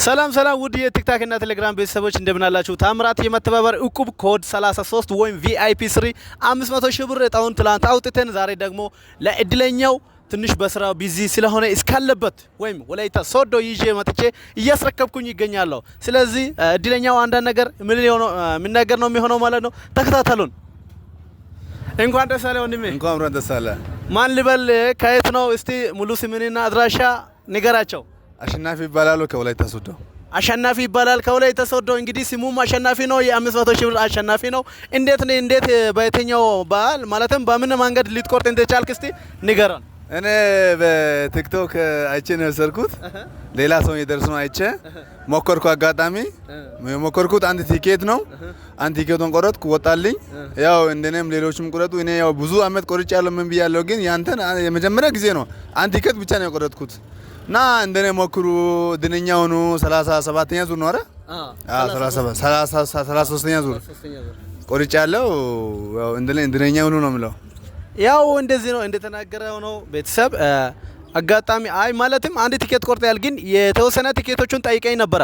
ሰላም ሰላም ውድ የቲክታክ እና ቴሌግራም ቤተሰቦች እንደምን አላችሁ? ታምራት የመተባበር እቁብ ኮድ 33 ወይም ቪአይፒ 3 500 ሺህ ብር እጣውን ትላንት አውጥተን ዛሬ ደግሞ ለእድለኛው ትንሽ በስራው ቢዚ ስለሆነ እስካለበት ወይም ወላይታ ሶዶ ይዤ መጥቼ እያስረከብኩኝ ይገኛለሁ። ስለዚህ እድለኛው አንዳንድ ነገር ምን ነገር ነው የሚሆነው ማለት ነው። ተከታተሉን። እንኳን ደስ አለ ወንድሜ። እንኳን ደስ አለ። ማን ልበል? ከየት ነው? እስቲ ሙሉ ስምንና አድራሻ ንገራቸው። አሸናፊ ይባላል ከወላይታ ሶዶ። አሸናፊ ይባላል ከወላይታ ሶዶ። እንግዲህ ስሙም አሸናፊ ነው። የ500 ሺህ ብር አሸናፊ ነው። እንዴት በየትኛው በዓል ማለትም በምን መንገድ ልትቆርጥ እንደቻልክ እስቲ ንገረን። እኔ በቲክቶክ አይቼ ነው የሰርኩት። ሌላ ሰው የደርስ ነው አይቼ ሞከርኩ። አጋጣሚ ሞከርኩት። አንድ ቲኬት ነው። አንድ ቲኬቱን ቆረጥኩ፣ ወጣልኝ። ያው እንደኔም ሌሎችም ቆረጡ። እኔ ያው ብዙ አመት ቆርጫለሁ፣ ምን ብያለሁ። ግን ያንተን የመጀመሪያ ጊዜ ነው አንድ ቲኬት ብቻ ነው የቆረጥኩት። እና እንደኔ ሞክሩ። ድነኛው ነው 37ኛ ዙር ነው አይደል? 33ኛ ዙር ቆርጫለሁ። ያው እንደኔ ድነኛው ነው የምለው። ያው እንደዚህ ነው እንደተናገረው ነው ቤተሰብ። አጋጣሚ አይ ማለትም አንድ ቲኬት ቆርጠያል፣ ግን የተወሰነ ቲኬቶቹን ጠይቀኝ ነበር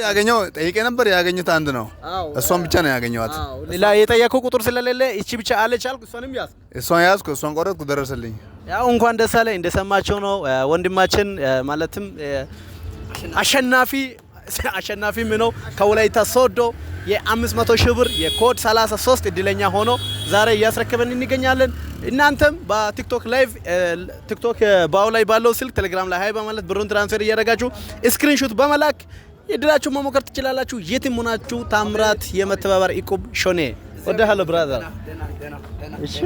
ያገኘሁት አንድ ነው። እሷን ብቻ ነው ያገኘኋት። ሌላ የጠየቀው ቁጥር ስለሌለ እቺ ብቻ አለች አልኩ። እሷን ያዝኩ፣ እሷን ቆረጥኩ፣ ደረሰልኝ። ያው እንኳን ደስ አለ። እንደሰማቸው ነው ወንድማችን ማለትም አሸናፊም ነው ከወላይታ ሶዶ የ500 ሺህ ብር የኮድ 33 እድለኛ ሆኖ ዛሬ እያስረከበን እንገኛለን። እናንተም በቲክቶክ ላይቭ ቲክቶክ ባው ላይ ባለው ስልክ ቴሌግራም ላይ ሃይ በማለት ብሩን ትራንስፈር እያደረጋችሁ ስክሪንሾት በመላክ የድላችሁ መሞከር ትችላላችሁ። የትም ሆናችሁ ታምራት የመተባበር እቁብ ሾኔ ወደ ሃሎ ብራዘር። እሺ